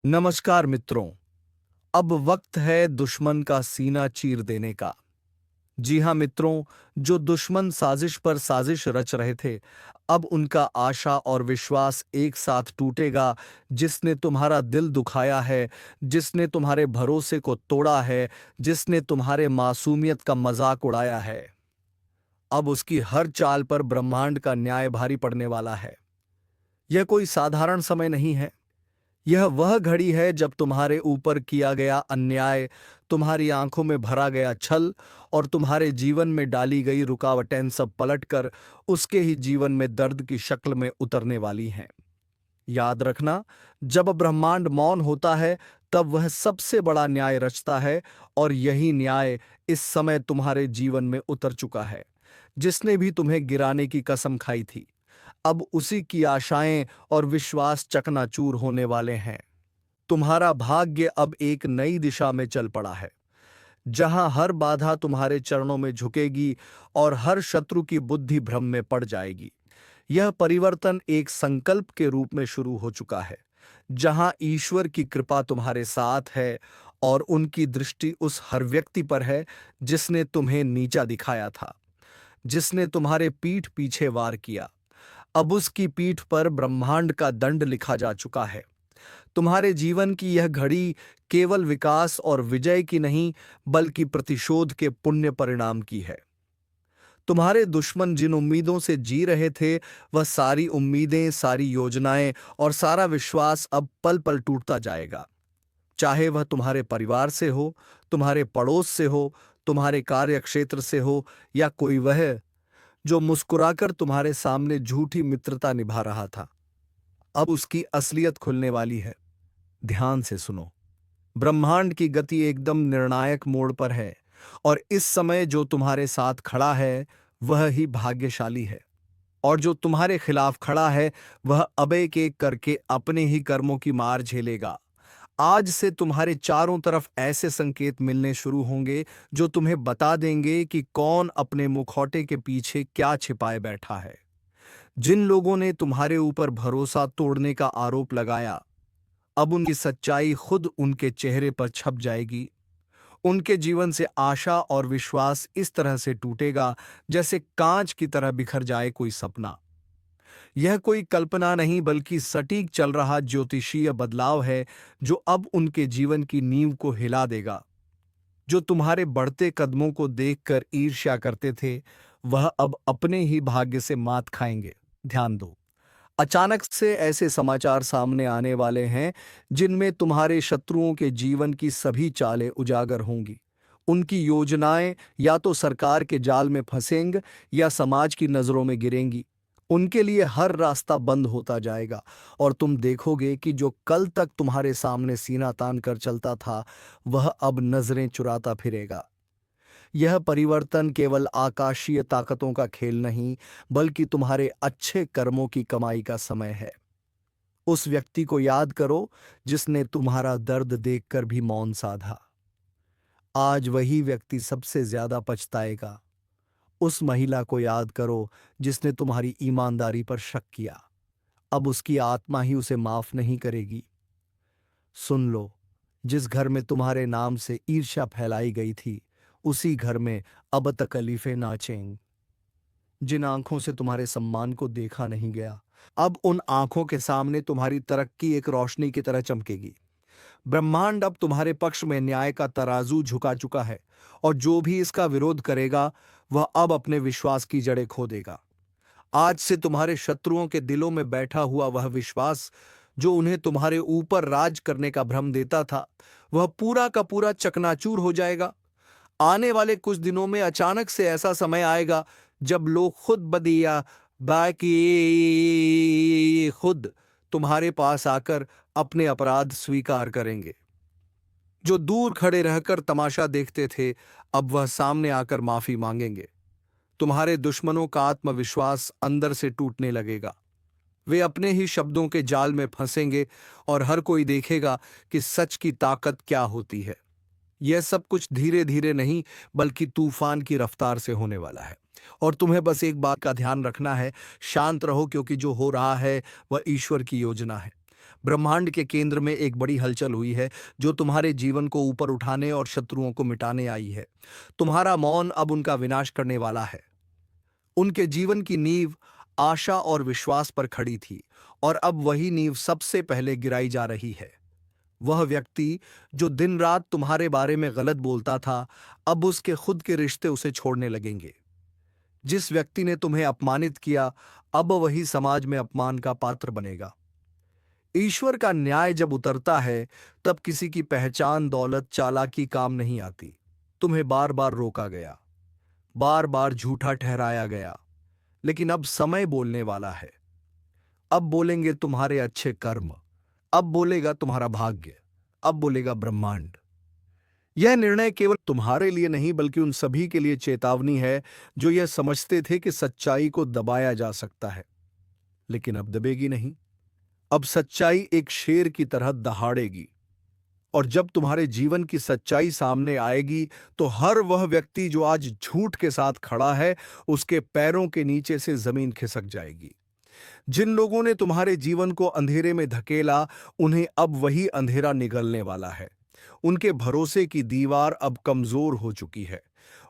नमस्कार मित्रों। अब वक्त है दुश्मन का सीना चीर देने का। जी हाँ मित्रों, जो दुश्मन साजिश पर साजिश रच रहे थे, अब उनका आशा और विश्वास एक साथ टूटेगा। जिसने तुम्हारा दिल दुखाया है, जिसने तुम्हारे भरोसे को तोड़ा है, जिसने तुम्हारे मासूमियत का मजाक उड़ाया है, अब उसकी हर चाल पर ब्रह्मांड का न्याय भारी पड़ने वाला है। यह कोई साधारण समय नहीं है। यह वह घड़ी है जब तुम्हारे ऊपर किया गया अन्याय, तुम्हारी आंखों में भरा गया छल और तुम्हारे जीवन में डाली गई रुकावटें सब पलटकर उसके ही जीवन में दर्द की शक्ल में उतरने वाली हैं। याद रखना, जब ब्रह्मांड मौन होता है, तब वह सबसे बड़ा न्याय रचता है, और यही न्याय इस समय तुम्हारे जीवन में उतर चुका है। जिसने भी तुम्हें गिराने की कसम खाई थी, अब उसी की आशाएं और विश्वास चकनाचूर होने वाले हैं। तुम्हारा भाग्य अब एक नई दिशा में चल पड़ा है, जहां हर बाधा तुम्हारे चरणों में झुकेगी और हर शत्रु की बुद्धि भ्रम में पड़ जाएगी। यह परिवर्तन एक संकल्प के रूप में शुरू हो चुका है, जहां ईश्वर की कृपा तुम्हारे साथ है और उनकी दृष्टि उस हर व्यक्ति पर है जिसने तुम्हें नीचा दिखाया था, जिसने तुम्हारे पीठ पीछे वार किया। अब उसकी पीठ पर ब्रह्मांड का दंड लिखा जा चुका है। तुम्हारे जीवन की यह घड़ी केवल विकास और विजय की नहीं, बल्कि प्रतिशोध के पुण्य परिणाम की है। तुम्हारे दुश्मन जिन उम्मीदों से जी रहे थे, वह सारी उम्मीदें, सारी योजनाएं और सारा विश्वास अब पल पल टूटता जाएगा। चाहे वह तुम्हारे परिवार से हो, तुम्हारे पड़ोस से हो, तुम्हारे कार्य क्षेत्र से हो, या कोई वह जो मुस्कुराकर तुम्हारे सामने झूठी मित्रता निभा रहा था। अब उसकी असलियत खुलने वाली है। ध्यान से सुनो। ब्रह्मांड की गति एकदम निर्णायक मोड़ पर है, और इस समय जो तुम्हारे साथ खड़ा है वह ही भाग्यशाली है, और जो तुम्हारे खिलाफ खड़ा है वह अब एक एक करके अपने ही कर्मों की मार झेलेगा। आज से तुम्हारे चारों तरफ ऐसे संकेत मिलने शुरू होंगे जो तुम्हें बता देंगे कि कौन अपने मुखौटे के पीछे क्या छिपाए बैठा है। जिन लोगों ने तुम्हारे ऊपर भरोसा तोड़ने का आरोप लगाया, अब उनकी सच्चाई खुद उनके चेहरे पर छप जाएगी। उनके जीवन से आशा और विश्वास इस तरह से टूटेगा जैसे कांच की तरह बिखर जाए कोई सपना। यह कोई कल्पना नहीं, बल्कि सटीक चल रहा ज्योतिषीय बदलाव है, जो अब उनके जीवन की नींव को हिला देगा। जो तुम्हारे बढ़ते कदमों को देखकर ईर्ष्या करते थे, वह अब अपने ही भाग्य से मात खाएंगे। ध्यान दो। अचानक से ऐसे समाचार सामने आने वाले हैं जिनमें तुम्हारे शत्रुओं के जीवन की सभी चालें उजागर होंगी। उनकी योजनाएं या तो सरकार के जाल में फंसेंगी या समाज की नजरों में गिरेंगी। उनके लिए हर रास्ता बंद होता जाएगा, और तुम देखोगे कि जो कल तक तुम्हारे सामने सीना तान कर चलता था, वह अब नजरें चुराता फिरेगा। यह परिवर्तन केवल आकाशीय ताकतों का खेल नहीं, बल्कि तुम्हारे अच्छे कर्मों की कमाई का समय है। उस व्यक्ति को याद करो जिसने तुम्हारा दर्द देखकर भी मौन साधा। आज वही व्यक्ति सबसे ज्यादा पछताएगा। उस महिला को याद करो जिसने तुम्हारी ईमानदारी पर शक किया। अब उसकी आत्मा ही उसे माफ नहीं करेगी। सुन लो, जिस घर में तुम्हारे नाम से ईर्ष्या फैलाई गई थी, उसी घर में अब तकलीफें नाचेंगी। जिन आंखों से तुम्हारे सम्मान को देखा नहीं गया, अब उन आंखों के सामने तुम्हारी तरक्की एक रोशनी की तरह चमकेगी। ब्रह्मांड अब तुम्हारे पक्ष में न्याय का तराजू झुका चुका है, और जो भी इसका विरोध करेगा वह अब अपने विश्वास की जड़ें खो देगा। आज से तुम्हारे शत्रुओं के दिलों में बैठा हुआ वह विश्वास जो उन्हें तुम्हारे ऊपर राज करने का भ्रम देता था, वह पूरा का पूरा चकनाचूर हो जाएगा। आने वाले कुछ दिनों में अचानक से ऐसा समय आएगा जब लोग खुद बदिया बाकी खुद तुम्हारे पास आकर अपने अपराध स्वीकार करेंगे। जो दूर खड़े रहकर तमाशा देखते थे, अब वह सामने आकर माफी मांगेंगे। तुम्हारे दुश्मनों का आत्मविश्वास अंदर से टूटने लगेगा। वे अपने ही शब्दों के जाल में फंसेंगे, और हर कोई देखेगा कि सच की ताकत क्या होती है। यह सब कुछ धीरे धीरे नहीं, बल्कि तूफान की रफ्तार से होने वाला है। और तुम्हें बस एक बात का ध्यान रखना है, शांत रहो, क्योंकि जो हो रहा है वह ईश्वर की योजना है। ब्रह्मांड के केंद्र में एक बड़ी हलचल हुई है जो तुम्हारे जीवन को ऊपर उठाने और शत्रुओं को मिटाने आई है। तुम्हारा मौन अब उनका विनाश करने वाला है। उनके जीवन की नींव आशा और विश्वास पर खड़ी थी और अब वही नींव सबसे पहले गिराई जा रही है। वह व्यक्ति जो दिन रात तुम्हारे बारे में गलत बोलता था, अब उसके खुद के रिश्ते उसे छोड़ने लगेंगे। जिस व्यक्ति ने तुम्हें अपमानित किया, अब वही समाज में अपमान का पात्र बनेगा। ईश्वर का न्याय जब उतरता है, तब किसी की पहचान, दौलत, चालाकी काम नहीं आती। तुम्हें बार बार रोका गया, बार बार झूठा ठहराया गया, लेकिन अब समय बोलने वाला है। अब बोलेंगे तुम्हारे अच्छे कर्म, अब बोलेगा तुम्हारा भाग्य, अब बोलेगा ब्रह्मांड। यह निर्णय केवल तुम्हारे लिए नहीं बल्कि उन सभी के लिए चेतावनी है जो यह समझते थे कि सच्चाई को दबाया जा सकता है, लेकिन अब दबेगी नहीं। अब सच्चाई एक शेर की तरह दहाड़ेगी। और जब तुम्हारे जीवन की सच्चाई सामने आएगी, तो हर वह व्यक्ति जो आज झूठ के साथ खड़ा है, उसके पैरों के नीचे से जमीन खिसक जाएगी। जिन लोगों ने तुम्हारे जीवन को अंधेरे में धकेला, उन्हें अब वही अंधेरा निगलने वाला है। उनके भरोसे की दीवार अब कमजोर हो चुकी है।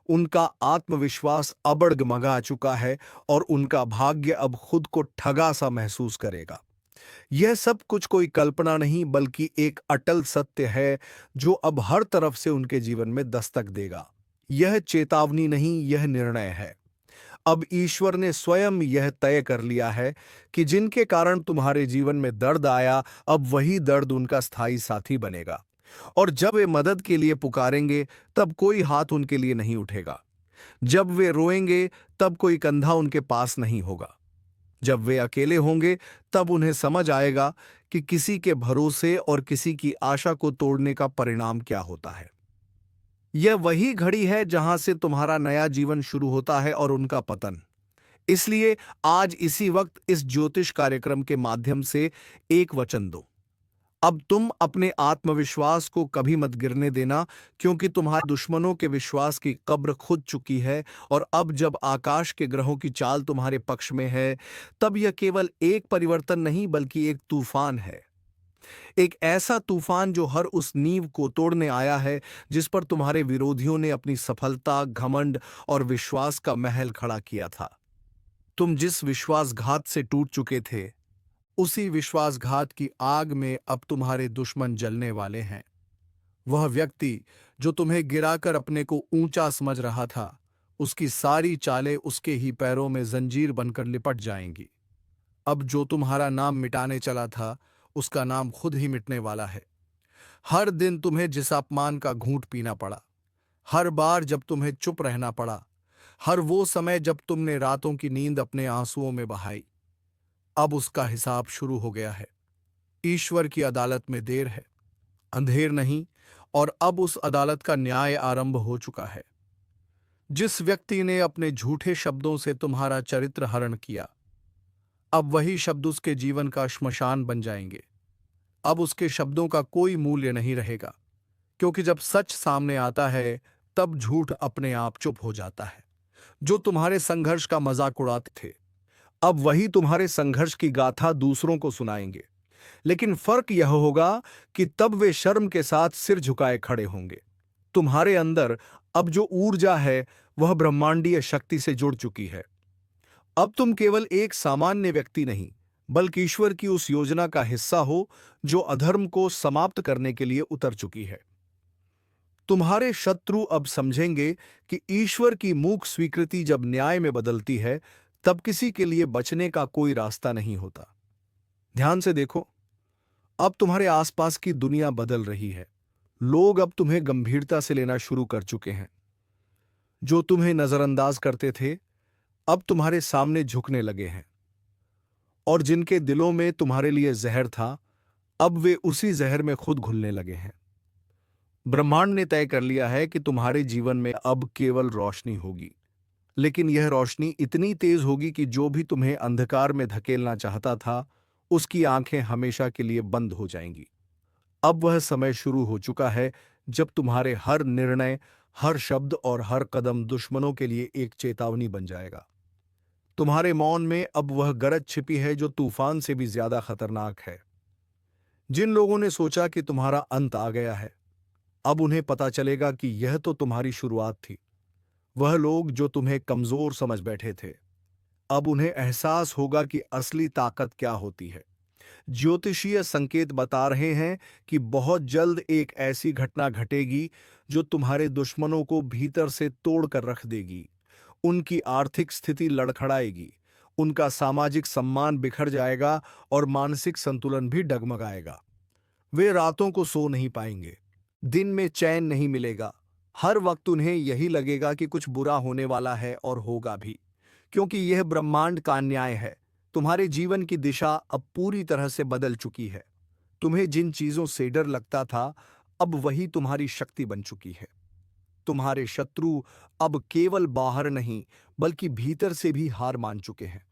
उनका आत्मविश्वास अब डगमगा चुका है और उनका भाग्य अब खुद को ठगा सा महसूस करेगा। यह सब कुछ कोई कल्पना नहीं बल्कि एक अटल सत्य है जो अब हर तरफ से उनके जीवन में दस्तक देगा। यह चेतावनी नहीं, यह निर्णय है। अब ईश्वर ने स्वयं यह तय कर लिया है कि जिनके कारण तुम्हारे जीवन में दर्द आया, अब वही दर्द उनका स्थायी साथी बनेगा। और जब वे मदद के लिए पुकारेंगे, तब कोई हाथ उनके लिए नहीं उठेगा। जब वे रोएंगे, तब कोई कंधा उनके पास नहीं होगा। जब वे अकेले होंगे, तब उन्हें समझ आएगा कि किसी के भरोसे और किसी की आशा को तोड़ने का परिणाम क्या होता है। यह वही घड़ी है जहां से तुम्हारा नया जीवन शुरू होता है और उनका पतन। इसलिए आज इसी वक्त इस ज्योतिष कार्यक्रम के माध्यम से एक वचन दो। अब तुम अपने आत्मविश्वास को कभी मत गिरने देना, क्योंकि तुम्हारे दुश्मनों के विश्वास की कब्र खुद चुकी है। और अब जब आकाश के ग्रहों की चाल तुम्हारे पक्ष में है, तब यह केवल एक परिवर्तन नहीं बल्कि एक तूफान है। एक ऐसा तूफान जो हर उस नींव को तोड़ने आया है जिस पर तुम्हारे विरोधियों ने अपनी सफलता, घमंड और विश्वास का महल खड़ा किया था। तुम जिस विश्वासघात से टूट चुके थे, उसी विश्वासघात की आग में अब तुम्हारे दुश्मन जलने वाले हैं। वह व्यक्ति जो तुम्हें गिराकर अपने को ऊंचा समझ रहा था, उसकी सारी चालें उसके ही पैरों में जंजीर बनकर लिपट जाएंगी। अब जो तुम्हारा नाम मिटाने चला था, उसका नाम खुद ही मिटने वाला है। हर दिन तुम्हें जिस अपमान का घूंट पीना पड़ा, हर बार जब तुम्हें चुप रहना पड़ा, हर वो समय जब तुमने रातों की नींद अपने आंसुओं में बहाई, अब उसका हिसाब शुरू हो गया है। ईश्वर की अदालत में देर है, अंधेर नहीं, और अब उस अदालत का न्याय आरंभ हो चुका है। जिस व्यक्ति ने अपने झूठे शब्दों से तुम्हारा चरित्र हरण किया, अब वही शब्द उसके जीवन का श्मशान बन जाएंगे। अब उसके शब्दों का कोई मूल्य नहीं रहेगा, क्योंकि जब सच सामने आता है, तब झूठ अपने आप चुप हो जाता है। जो तुम्हारे संघर्ष का मजाक उड़ाते थे, अब वही तुम्हारे संघर्ष की गाथा दूसरों को सुनाएंगे। लेकिन फर्क यह होगा कि तब वे शर्म के साथ सिर झुकाए खड़े होंगे। तुम्हारे अंदर अब जो ऊर्जा है, वह ब्रह्मांडीय शक्ति से जुड़ चुकी है। अब तुम केवल एक सामान्य व्यक्ति नहीं, बल्कि ईश्वर की उस योजना का हिस्सा हो जो अधर्म को समाप्त करने के लिए उतर चुकी है। तुम्हारे शत्रु अब समझेंगे कि ईश्वर की मूक स्वीकृति जब न्याय में बदलती है, तब किसी के लिए बचने का कोई रास्ता नहीं होता। ध्यान से देखो, अब तुम्हारे आसपास की दुनिया बदल रही है। लोग अब तुम्हें गंभीरता से लेना शुरू कर चुके हैं। जो तुम्हें नजरअंदाज करते थे, अब तुम्हारे सामने झुकने लगे हैं। और जिनके दिलों में तुम्हारे लिए जहर था, अब वे उसी जहर में खुद घुलने लगे हैं। ब्रह्मांड ने तय कर लिया है कि तुम्हारे जीवन में अब केवल रोशनी होगी, लेकिन यह रोशनी इतनी तेज होगी कि जो भी तुम्हें अंधकार में धकेलना चाहता था, उसकी आंखें हमेशा के लिए बंद हो जाएंगी। अब वह समय शुरू हो चुका है जब तुम्हारे हर निर्णय, हर शब्द और हर कदम दुश्मनों के लिए एक चेतावनी बन जाएगा। तुम्हारे मौन में अब वह गरज छिपी है जो तूफान से भी ज्यादा खतरनाक है। जिन लोगों ने सोचा कि तुम्हारा अंत आ गया है, अब उन्हें पता चलेगा कि यह तो तुम्हारी शुरुआत थी। वह लोग जो तुम्हें कमजोर समझ बैठे थे, अब उन्हें एहसास होगा कि असली ताकत क्या होती है। ज्योतिषीय संकेत बता रहे हैं कि बहुत जल्द एक ऐसी घटना घटेगी जो तुम्हारे दुश्मनों को भीतर से तोड़ कर रख देगी। उनकी आर्थिक स्थिति लड़खड़ाएगी, उनका सामाजिक सम्मान बिखर जाएगा और मानसिक संतुलन भी डगमगाएगा। वे रातों को सो नहीं पाएंगे, दिन में चैन नहीं मिलेगा। हर वक्त उन्हें यही लगेगा कि कुछ बुरा होने वाला है, और होगा भी, क्योंकि यह ब्रह्मांड का न्याय है। तुम्हारे जीवन की दिशा अब पूरी तरह से बदल चुकी है। तुम्हें जिन चीजों से डर लगता था, अब वही तुम्हारी शक्ति बन चुकी है। तुम्हारे शत्रु अब केवल बाहर नहीं, बल्कि भीतर से भी हार मान चुके हैं।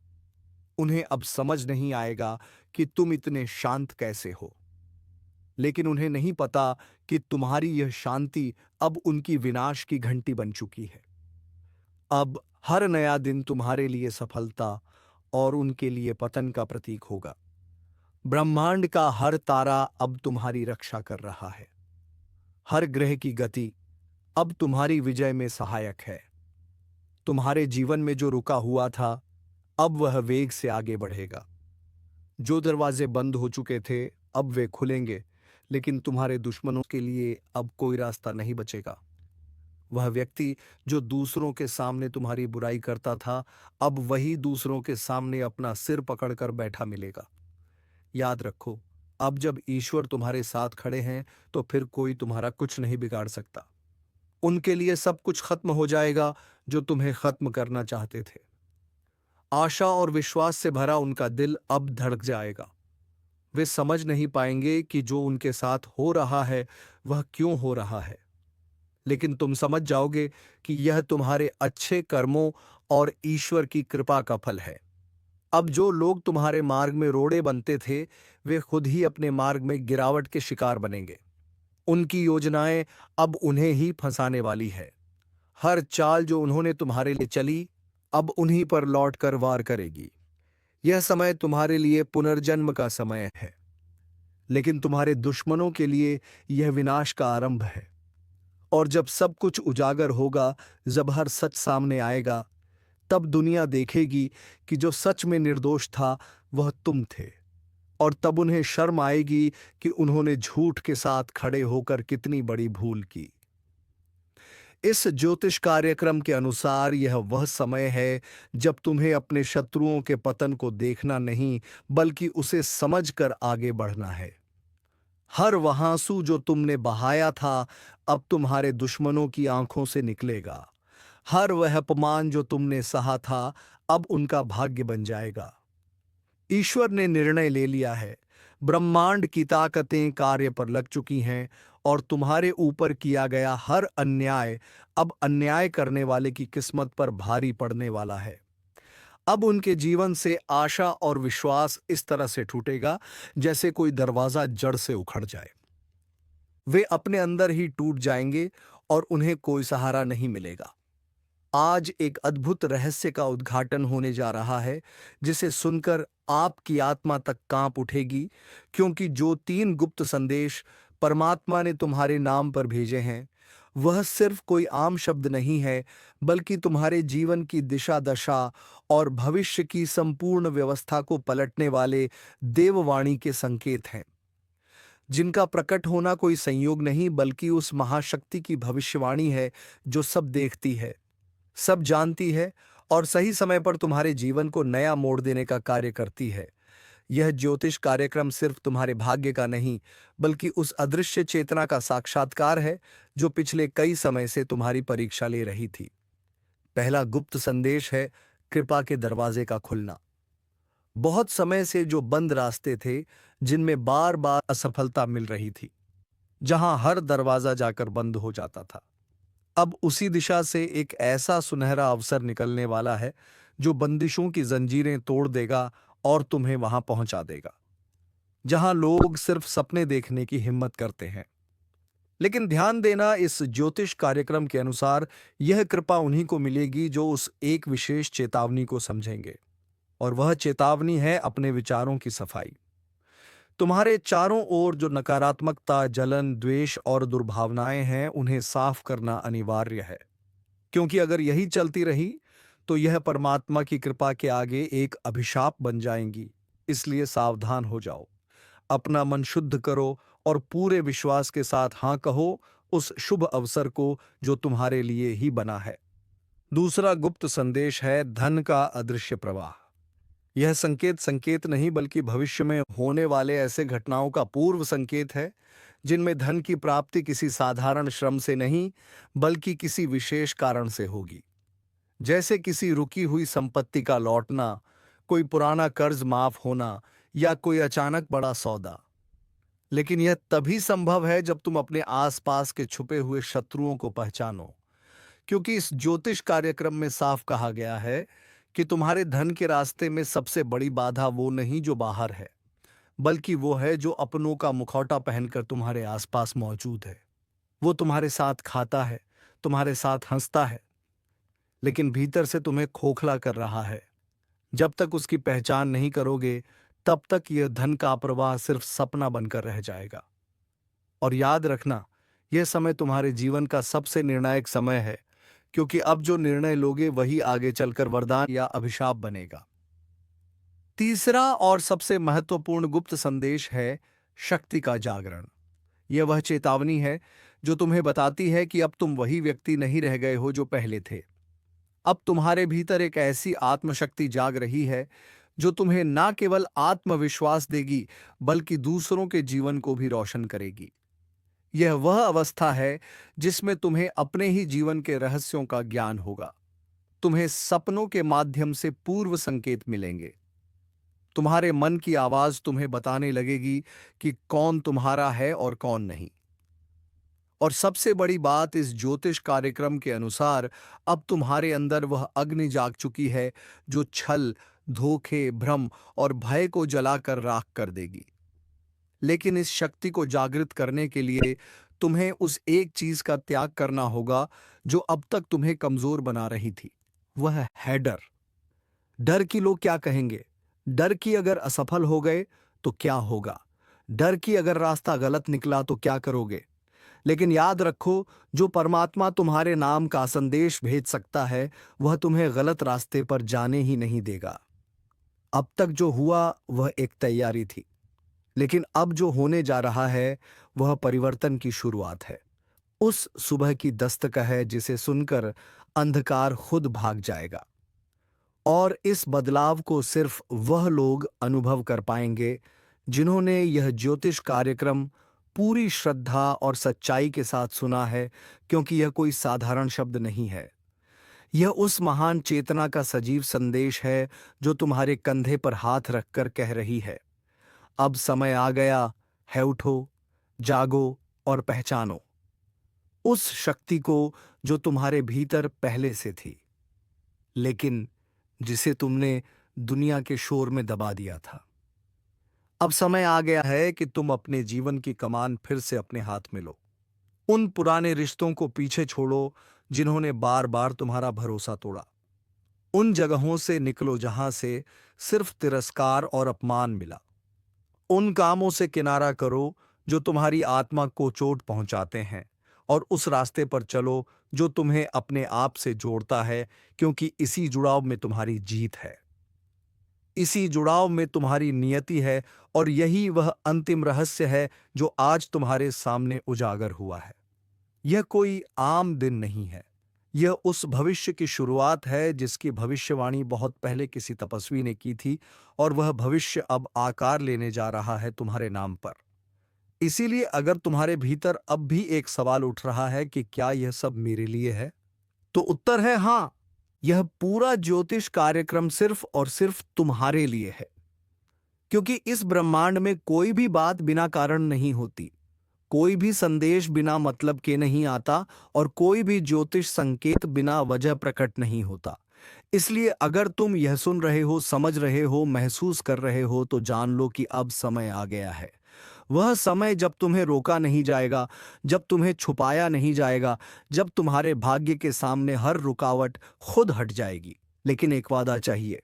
उन्हें अब समझ नहीं आएगा कि तुम इतने शांत कैसे हो, लेकिन उन्हें नहीं पता कि तुम्हारी यह शांति अब उनकी विनाश की घंटी बन चुकी है। अब हर नया दिन तुम्हारे लिए सफलता और उनके लिए पतन का प्रतीक होगा। ब्रह्मांड का हर तारा अब तुम्हारी रक्षा कर रहा है। हर ग्रह की गति अब तुम्हारी विजय में सहायक है। तुम्हारे जीवन में जो रुका हुआ था, अब वह वेग से आगे बढ़ेगा। जो दरवाजे बंद हो चुके थे, अब वे खुलेंगे, लेकिन तुम्हारे दुश्मनों के लिए अब कोई रास्ता नहीं बचेगा। वह व्यक्ति जो दूसरों के सामने तुम्हारी बुराई करता था, अब वही दूसरों के सामने अपना सिर पकड़कर बैठा मिलेगा। याद रखो, अब जब ईश्वर तुम्हारे साथ खड़े हैं, तो फिर कोई तुम्हारा कुछ नहीं बिगाड़ सकता। उनके लिए सब कुछ खत्म हो जाएगा जो तुम्हें खत्म करना चाहते थे। आशा और विश्वास से भरा उनका दिल अब धड़क जाएगा। वे समझ नहीं पाएंगे कि जो उनके साथ हो रहा है वह क्यों हो रहा है, लेकिन तुम समझ जाओगे कि यह तुम्हारे अच्छे कर्मों और ईश्वर की कृपा का फल है। अब जो लोग तुम्हारे मार्ग में रोड़े बनते थे, वे खुद ही अपने मार्ग में गिरावट के शिकार बनेंगे। उनकी योजनाएं अब उन्हें ही फंसाने वाली है। हर चाल जो उन्होंने तुम्हारे लिए चली, अब उन्हीं पर लौट कर वार करेगी। यह समय तुम्हारे लिए पुनर्जन्म का समय है, लेकिन तुम्हारे दुश्मनों के लिए यह विनाश का आरंभ है। और जब सब कुछ उजागर होगा, जब हर सच सामने आएगा, तब दुनिया देखेगी कि जो सच में निर्दोष था वह तुम थे। और तब उन्हें शर्म आएगी कि उन्होंने झूठ के साथ खड़े होकर कितनी बड़ी भूल की। इस ज्योतिष कार्यक्रम के अनुसार यह वह समय है जब तुम्हें अपने शत्रुओं के पतन को देखना नहीं, बल्कि उसे समझकर आगे बढ़ना है। हर वह आंसू जो तुमने बहाया था, अब तुम्हारे दुश्मनों की आंखों से निकलेगा। हर वह अपमान जो तुमने सहा था, अब उनका भाग्य बन जाएगा। ईश्वर ने निर्णय ले लिया है। ब्रह्मांड की ताकतें कार्य पर लग चुकी हैं, और तुम्हारे ऊपर किया गया हर अन्याय अब अन्याय करने वाले की किस्मत पर भारी पड़ने वाला है। अब उनके जीवन से आशा और विश्वास इस तरह से टूटेगा जैसे कोई दरवाजा जड़ से उखड़ जाए। वे अपने अंदर ही टूट जाएंगे और उन्हें कोई सहारा नहीं मिलेगा। आज एक अद्भुत रहस्य का उद्घाटन होने जा रहा है, जिसे सुनकर आपकी आत्मा तक कांप उठेगी, क्योंकि जो 3 गुप्त संदेश परमात्मा ने तुम्हारे नाम पर भेजे हैं, वह सिर्फ कोई आम शब्द नहीं है, बल्कि तुम्हारे जीवन की दिशा दशा और भविष्य की संपूर्ण व्यवस्था को पलटने वाले देववाणी के संकेत हैं, जिनका प्रकट होना कोई संयोग नहीं, बल्कि उस महाशक्ति की भविष्यवाणी है जो सब देखती है, सब जानती है और सही समय पर तुम्हारे जीवन को नया मोड़ देने का कार्य करती है। यह ज्योतिष कार्यक्रम सिर्फ तुम्हारे भाग्य का नहीं, बल्कि उस अदृश्य चेतना का साक्षात्कार है जो पिछले कई समय से तुम्हारी परीक्षा ले रही थी। पहला गुप्त संदेश है कृपा के दरवाजे का खुलना। बहुत समय से जो बंद रास्ते थे, जिनमें बार बार असफलता मिल रही थी, जहां हर दरवाजा जाकर बंद हो जाता था, अब उसी दिशा से एक ऐसा सुनहरा अवसर निकलने वाला है जो बंदिशों की जंजीरें तोड़ देगा और तुम्हें वहां पहुंचा देगा जहां लोग सिर्फ सपने देखने की हिम्मत करते हैं। लेकिन ध्यान देना, इस ज्योतिष कार्यक्रम के अनुसार यह कृपा उन्हीं को मिलेगी जो उस एक विशेष चेतावनी को समझेंगे, और वह चेतावनी है अपने विचारों की सफाई। तुम्हारे चारों ओर जो नकारात्मकता, जलन, द्वेष और दुर्भावनाएं हैं, उन्हें साफ करना अनिवार्य है। क्योंकि अगर यही चलती रही, तो यह परमात्मा की कृपा के आगे एक अभिशाप बन जाएंगी। इसलिए सावधान हो जाओ, अपना मन शुद्ध करो और पूरे विश्वास के साथ हाँ कहो उस शुभ अवसर को जो तुम्हारे लिए ही बना है। दूसरा गुप्त संदेश है धन का अदृश्य प्रवाह। यह संकेत संकेत नहीं बल्कि भविष्य में होने वाले ऐसे घटनाओं का पूर्व संकेत है जिनमें धन की प्राप्ति किसी साधारण श्रम से नहीं बल्कि किसी विशेष कारण से होगी। जैसे किसी रुकी हुई संपत्ति का लौटना, कोई पुराना कर्ज माफ होना या कोई अचानक बड़ा सौदा। लेकिन यह तभी संभव है जब तुम अपने आसपास के छुपे हुए शत्रुओं को पहचानो, क्योंकि इस ज्योतिष कार्यक्रम में साफ कहा गया है कि तुम्हारे धन के रास्ते में सबसे बड़ी बाधा वो नहीं जो बाहर है, बल्कि वो है जो अपनों का मुखौटा पहनकर तुम्हारे आसपास मौजूद है। वो तुम्हारे साथ खाता है, तुम्हारे साथ हंसता है, लेकिन भीतर से तुम्हें खोखला कर रहा है। जब तक उसकी पहचान नहीं करोगे, तब तक यह धन का प्रवाह सिर्फ सपना बनकर रह जाएगा। और याद रखना, यह समय तुम्हारे जीवन का सबसे निर्णायक समय है, क्योंकि अब जो निर्णय लोगे वही आगे चलकर वरदान या अभिशाप बनेगा। तीसरा और सबसे महत्वपूर्ण गुप्त संदेश है शक्ति का जागरण। यह वह चेतावनी है जो तुम्हें बताती है कि अब तुम वही व्यक्ति नहीं रह गए हो जो पहले थे। अब तुम्हारे भीतर एक ऐसी आत्मशक्ति जाग रही है जो तुम्हें ना केवल आत्मविश्वास देगी बल्कि दूसरों के जीवन को भी रोशन करेगी। यह वह अवस्था है जिसमें तुम्हें अपने ही जीवन के रहस्यों का ज्ञान होगा। तुम्हें सपनों के माध्यम से पूर्व संकेत मिलेंगे। तुम्हारे मन की आवाज तुम्हें बताने लगेगी कि कौन तुम्हारा है और कौन नहीं। और सबसे बड़ी बात, इस ज्योतिष कार्यक्रम के अनुसार अब तुम्हारे अंदर वह अग्नि जाग चुकी है जो छल, धोखे, भ्रम और भय को जलाकर राख कर देगी। लेकिन इस शक्ति को जागृत करने के लिए तुम्हें उस एक चीज का त्याग करना होगा जो अब तक तुम्हें कमजोर बना रही थी। वह है डर। डर कि लोग क्या कहेंगे, डर कि अगर असफल हो गए तो क्या होगा, डर कि अगर रास्ता गलत निकला तो क्या करोगे। लेकिन याद रखो, जो परमात्मा तुम्हारे नाम का संदेश भेज सकता है वह तुम्हें गलत रास्ते पर जाने ही नहीं देगा। अब तक जो हुआ वह एक तैयारी थी, लेकिन अब जो होने जा रहा है वह परिवर्तन की शुरुआत है। उस सुबह की दस्तक है जिसे सुनकर अंधकार खुद भाग जाएगा। और इस बदलाव को सिर्फ वह लोग अनुभव कर पाएंगे जिन्होंने यह ज्योतिष कार्यक्रम पूरी श्रद्धा और सच्चाई के साथ सुना है, क्योंकि यह कोई साधारण शब्द नहीं है। यह उस महान चेतना का सजीव संदेश है जो तुम्हारे कंधे पर हाथ रखकर कह रही है, अब समय आ गया है, उठो, जागो और पहचानो उस शक्ति को जो तुम्हारे भीतर पहले से थी, लेकिन जिसे तुमने दुनिया के शोर में दबा दिया था। अब समय आ गया है कि तुम अपने जीवन की कमान फिर से अपने हाथ में लो। उन पुराने रिश्तों को पीछे छोड़ो जिन्होंने बार बार तुम्हारा भरोसा तोड़ा। उन जगहों से निकलो जहां से सिर्फ तिरस्कार और अपमान मिला। उन कामों से किनारा करो जो तुम्हारी आत्मा को चोट पहुंचाते हैं, और उस रास्ते पर चलो जो तुम्हें अपने आप से जोड़ता है, क्योंकि इसी जुड़ाव में तुम्हारी जीत है, इसी जुड़ाव में तुम्हारी नियति है, और यही वह अंतिम रहस्य है जो आज तुम्हारे सामने उजागर हुआ है। यह कोई आम दिन नहीं है, यह उस भविष्य की शुरुआत है जिसकी भविष्यवाणी बहुत पहले किसी तपस्वी ने की थी, और वह भविष्य अब आकार लेने जा रहा है तुम्हारे नाम पर। इसीलिए अगर तुम्हारे भीतर अब भी एक सवाल उठ रहा है कि क्या यह सब मेरे लिए है, तो उत्तर है हां। यह पूरा ज्योतिष कार्यक्रम सिर्फ और सिर्फ तुम्हारे लिए है, क्योंकि इस ब्रह्मांड में कोई भी बात बिना कारण नहीं होती, कोई भी संदेश बिना मतलब के नहीं आता, और कोई भी ज्योतिष संकेत बिना वजह प्रकट नहीं होता। इसलिए अगर तुम यह सुन रहे हो, समझ रहे हो, महसूस कर रहे हो, तो जान लो कि अब समय आ गया है। वह समय जब तुम्हें रोका नहीं जाएगा, जब तुम्हें छुपाया नहीं जाएगा, जब तुम्हारे भाग्य के सामने हर रुकावट खुद हट जाएगी। लेकिन एक वादा चाहिए,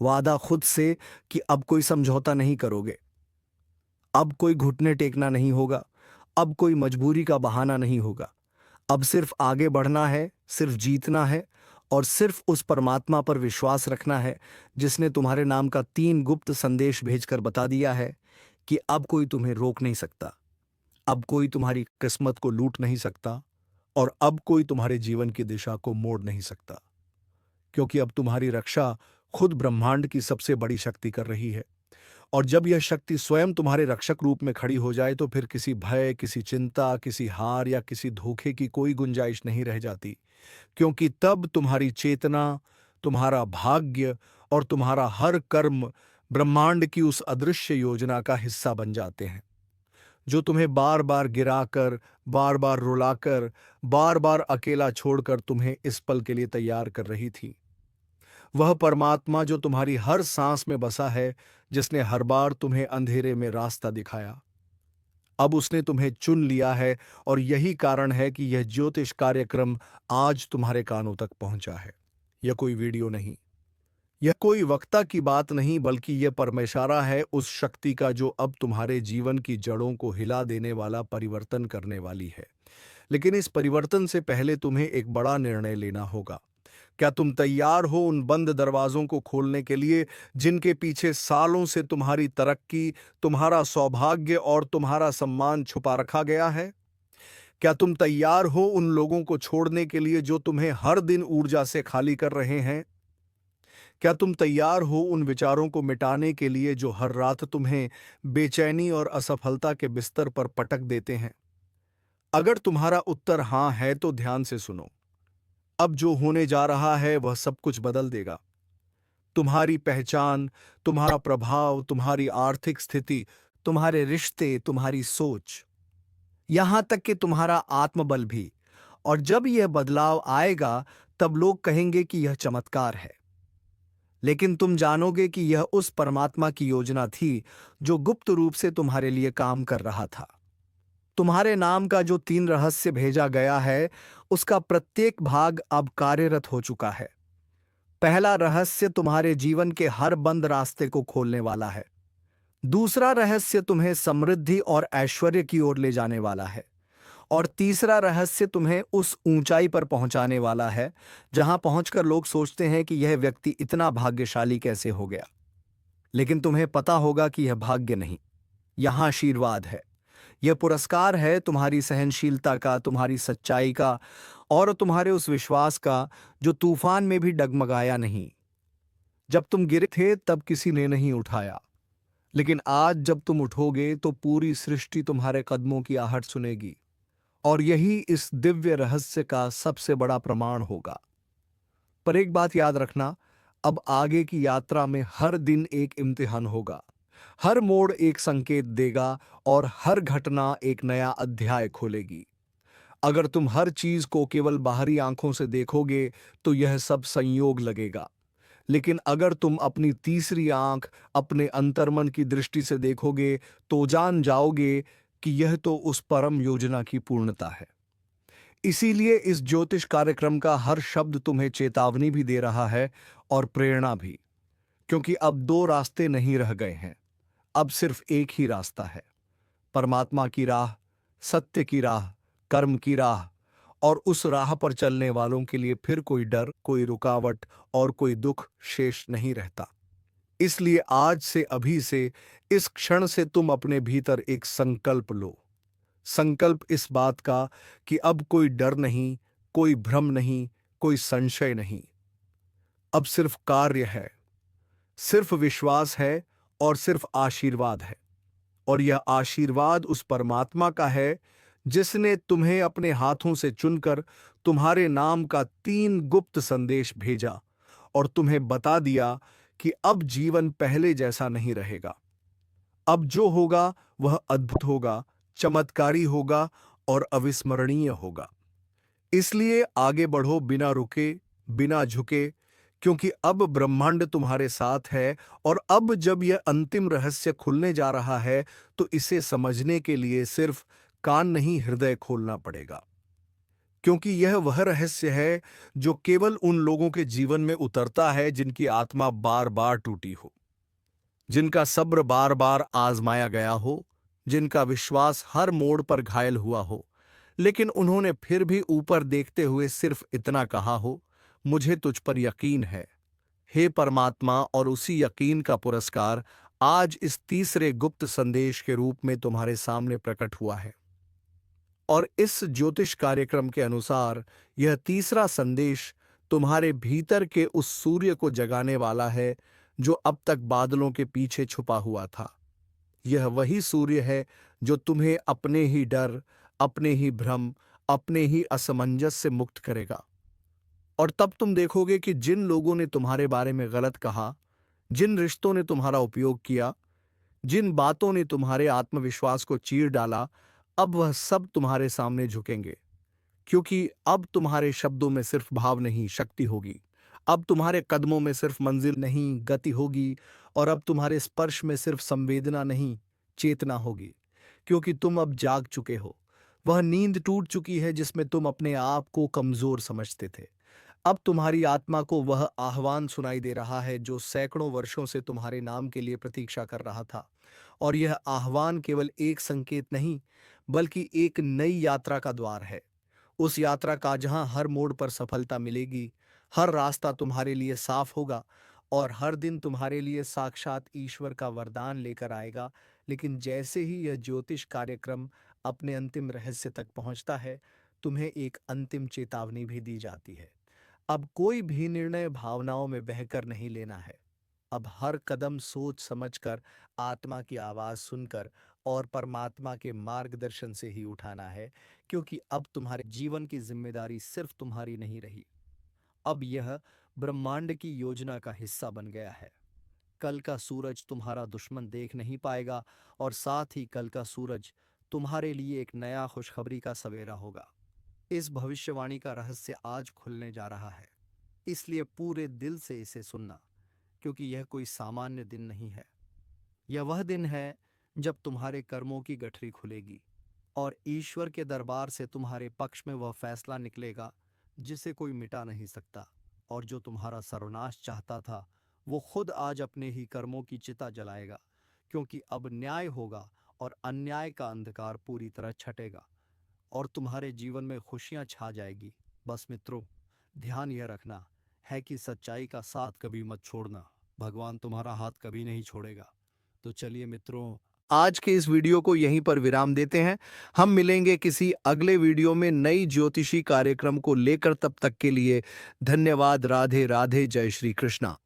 वादा खुद से कि अब कोई समझौता नहीं करोगे। अब कोई घुटने टेकना नहीं होगा, अब कोई मजबूरी का बहाना नहीं होगा। अब सिर्फ आगे बढ़ना है, सिर्फ जीतना है और सिर्फ उस परमात्मा पर विश्वास रखना है जिसने तुम्हारे नाम का 3 गुप्त संदेश भेजकर बता दिया है कि अब कोई तुम्हें रोक नहीं सकता, अब कोई तुम्हारी किस्मत को लूट नहीं सकता और अब कोई तुम्हारे जीवन की दिशा को मोड़ नहीं सकता, क्योंकि अब तुम्हारी रक्षा खुद ब्रह्मांड की सबसे बड़ी शक्ति कर रही है। और जब यह शक्ति स्वयं तुम्हारे रक्षक रूप में खड़ी हो जाए तो फिर किसी भय, किसी चिंता, किसी हार या किसी धोखे की कोई गुंजाइश नहीं रह जाती, क्योंकि तब तुम्हारी चेतना, तुम्हारा भाग्य और तुम्हारा हर कर्म ब्रह्मांड की उस अदृश्य योजना का हिस्सा बन जाते हैं, जो तुम्हें बार बार गिराकर, बार बार रुलाकर, बार बार अकेला छोड़कर तुम्हें इस पल के लिए तैयार कर रही थी। वह परमात्मा जो तुम्हारी हर सांस में बसा है, जिसने हर बार तुम्हें अंधेरे में रास्ता दिखाया, अब उसने तुम्हें चुन लिया है और यही कारण है कि यह ज्योतिष कार्यक्रम आज तुम्हारे कानों तक पहुंचा है। यह कोई वीडियो नहीं, यह कोई वक्ता की बात नहीं, बल्कि यह परमेशारा है उस शक्ति का जो अब तुम्हारे जीवन की जड़ों को हिला देने वाला परिवर्तन करने वाली है। लेकिन इस परिवर्तन से पहले तुम्हें एक बड़ा निर्णय लेना होगा। क्या तुम तैयार हो उन बंद दरवाजों को खोलने के लिए जिनके पीछे सालों से तुम्हारी तरक्की, तुम्हारा सौभाग्य और तुम्हारा सम्मान छुपा रखा गया है? क्या तुम तैयार हो उन लोगों को छोड़ने के लिए जो तुम्हें हर दिन ऊर्जा से खाली कर रहे हैं? क्या तुम तैयार हो उन विचारों को मिटाने के लिए जो हर रात तुम्हें बेचैनी और असफलता के बिस्तर पर पटक देते हैं? अगर तुम्हारा उत्तर हाँ है तो ध्यान से सुनो। अब जो होने जा रहा है वह सब कुछ बदल देगा। तुम्हारी पहचान, तुम्हारा प्रभाव, तुम्हारी आर्थिक स्थिति, तुम्हारे रिश्ते, तुम्हारी सोच, यहां तक कि तुम्हारा आत्मबल भी। और जब यह बदलाव आएगा तब लोग कहेंगे कि यह चमत्कार है, लेकिन तुम जानोगे कि यह उस परमात्मा की योजना थी जो गुप्त रूप से तुम्हारे लिए काम कर रहा था। तुम्हारे नाम का जो 3 रहस्य भेजा गया है, उसका प्रत्येक भाग अब कार्यरत हो चुका है। पहला रहस्य तुम्हारे जीवन के हर बंद रास्ते को खोलने वाला है। दूसरा रहस्य तुम्हें समृद्धि और ऐश्वर्य की ओर ले जाने वाला है। और तीसरा रहस्य तुम्हें उस ऊंचाई पर पहुंचाने वाला है जहां पहुंचकर लोग सोचते हैं कि यह व्यक्ति इतना भाग्यशाली कैसे हो गया। लेकिन तुम्हें पता होगा कि यह भाग्य नहीं, यहां आशीर्वाद है। यह पुरस्कार है तुम्हारी सहनशीलता का, तुम्हारी सच्चाई का और तुम्हारे उस विश्वास का जो तूफान में भी डगमगाया नहीं। जब तुम गिरे थे तब किसी ने नहीं उठाया, लेकिन आज जब तुम उठोगे तो पूरी सृष्टि तुम्हारे कदमों की आहट सुनेगी। और यही इस दिव्य रहस्य का सबसे बड़ा प्रमाण होगा। पर एक बात याद रखना, अब आगे की यात्रा में हर दिन एक इम्तिहान होगा। हर मोड़ एक संकेत देगा और हर घटना एक नया अध्याय खोलेगी। अगर तुम हर चीज को केवल बाहरी आंखों से देखोगे तो यह सब संयोग लगेगा, लेकिन अगर तुम अपनी तीसरी आंख, अपने अंतर्मन की दृष्टि से देखोगे तो जान जाओगे कि यह तो उस परम योजना की पूर्णता है। इसीलिए इस ज्योतिष कार्यक्रम का हर शब्द तुम्हें चेतावनी भी दे रहा है और प्रेरणा भी, क्योंकि अब 2 रास्ते नहीं रह गए हैं, अब सिर्फ एक ही रास्ता है। परमात्मा की राह, सत्य की राह, कर्म की राह। और उस राह पर चलने वालों के लिए फिर कोई डर, कोई रुकावट और कोई दुख शेष नहीं रहता। इसलिए आज से, अभी से, इस क्षण से तुम अपने भीतर एक संकल्प लो। संकल्प इस बात का कि अब कोई डर नहीं, कोई भ्रम नहीं, कोई संशय नहीं। अब सिर्फ कार्य है, सिर्फ विश्वास है और सिर्फ आशीर्वाद है। और यह आशीर्वाद उस परमात्मा का है जिसने तुम्हें अपने हाथों से चुनकर तुम्हारे नाम का 3 गुप्त संदेश भेजा और तुम्हें बता दिया कि अब जीवन पहले जैसा नहीं रहेगा। अब जो होगा वह अद्भुत होगा, चमत्कारी होगा और अविस्मरणीय होगा। इसलिए आगे बढ़ो बिना रुके, बिना झुके, क्योंकि अब ब्रह्मांड तुम्हारे साथ है। और अब जब यह अंतिम रहस्य खुलने जा रहा है तो इसे समझने के लिए सिर्फ कान नहीं, हृदय खोलना पड़ेगा, क्योंकि यह वह रहस्य है जो केवल उन लोगों के जीवन में उतरता है जिनकी आत्मा बार बार टूटी हो, जिनका सब्र बार बार आजमाया गया हो, जिनका विश्वास हर मोड़ पर घायल हुआ हो, लेकिन उन्होंने फिर भी ऊपर देखते हुए सिर्फ इतना कहा हो, मुझे तुझ पर यकीन है। हे परमात्मा, और उसी यकीन का पुरस्कार आज इस तीसरे गुप्त संदेश के रूप में तुम्हारे सामने प्रकट हुआ है। और इस ज्योतिष कार्यक्रम के अनुसार यह तीसरा संदेश तुम्हारे भीतर के उस सूर्य को जगाने वाला है जो अब तक बादलों के पीछे छुपा हुआ था। यह वही सूर्य है जो तुम्हें अपने ही डर, अपने ही भ्रम, अपने ही असमंजस से मुक्त करेगा। और तब तुम देखोगे कि जिन लोगों ने तुम्हारे बारे में गलत कहा, जिन रिश्तों ने तुम्हारा उपयोग किया, जिन बातों ने तुम्हारे आत्मविश्वास को चीर डाला, अब वह सब तुम्हारे सामने झुकेंगे। क्योंकि अब तुम्हारे शब्दों में सिर्फ भाव नहीं, शक्ति होगी। अब तुम्हारे कदमों में सिर्फ मंजिल नहीं, गति होगी। और अब तुम्हारे स्पर्श में सिर्फ संवेदना नहीं, चेतना होगी। क्योंकि तुम अब जाग चुके हो। वह नींद टूट चुकी है जिसमें तुम अपने आप को कमजोर समझते थे। अब तुम्हारी आत्मा को वह आह्वान सुनाई दे रहा है जो सैकड़ों वर्षों से तुम्हारे नाम के लिए प्रतीक्षा कर रहा था। और यह आह्वान केवल एक संकेत नहीं, बल्कि एक नई यात्रा का द्वार है। उस यात्रा का जहां हर मोड़ पर सफलता मिलेगी, हर रास्ता तुम्हारे लिए साफ होगा और हर दिन तुम्हारे लिए साक्षात ईश्वर का वरदान लेकर आएगा। लेकिन जैसे ही यह ज्योतिष कार्यक्रम अपने अंतिम रहस्य तक पहुंचता है, तुम्हें एक अंतिम चेतावनी भी दी जाती है। अब कोई भी निर्णय भावनाओं में बहकर नहीं लेना है। अब हर कदम सोच समझकर, आत्मा की आवाज सुनकर और परमात्मा के मार्गदर्शन से ही उठाना है। क्योंकि अब तुम्हारे जीवन की जिम्मेदारी सिर्फ तुम्हारी नहीं रही, अब यह ब्रह्मांड की योजना का हिस्सा बन गया है। कल का सूरज तुम्हारा दुश्मन देख नहीं पाएगा और साथ ही कल का सूरज तुम्हारे लिए एक नया खुशखबरी का सवेरा होगा। इस भविष्यवाणी का रहस्य आज खुलने जा रहा है, इसलिए पूरे दिल से इसे सुनना। क्योंकि यह कोई सामान्य दिन नहीं है। यह वह दिन है जब तुम्हारे कर्मों की गठरी खुलेगी और ईश्वर के दरबार से तुम्हारे पक्ष में वह फैसला निकलेगा जिसे कोई मिटा नहीं सकता। और जो तुम्हारा सर्वनाश चाहता था, वो खुद आज अपने ही कर्मों की चिता जलाएगा। क्योंकि अब न्याय होगा और अन्याय का अंधकार पूरी तरह छटेगा और तुम्हारे जीवन में खुशियां छा जाएगी। बस मित्रों, ध्यान यह रखना है कि सच्चाई का साथ कभी मत छोड़ना। भगवान तुम्हारा हाथ कभी नहीं छोड़ेगा। तो चलिए मित्रों, आज के इस वीडियो को यहीं पर विराम देते हैं। हम मिलेंगे किसी अगले वीडियो में नई ज्योतिषी कार्यक्रम को लेकर। तब तक के लिए धन्यवाद। राधे राधे। जय श्री कृष्णा।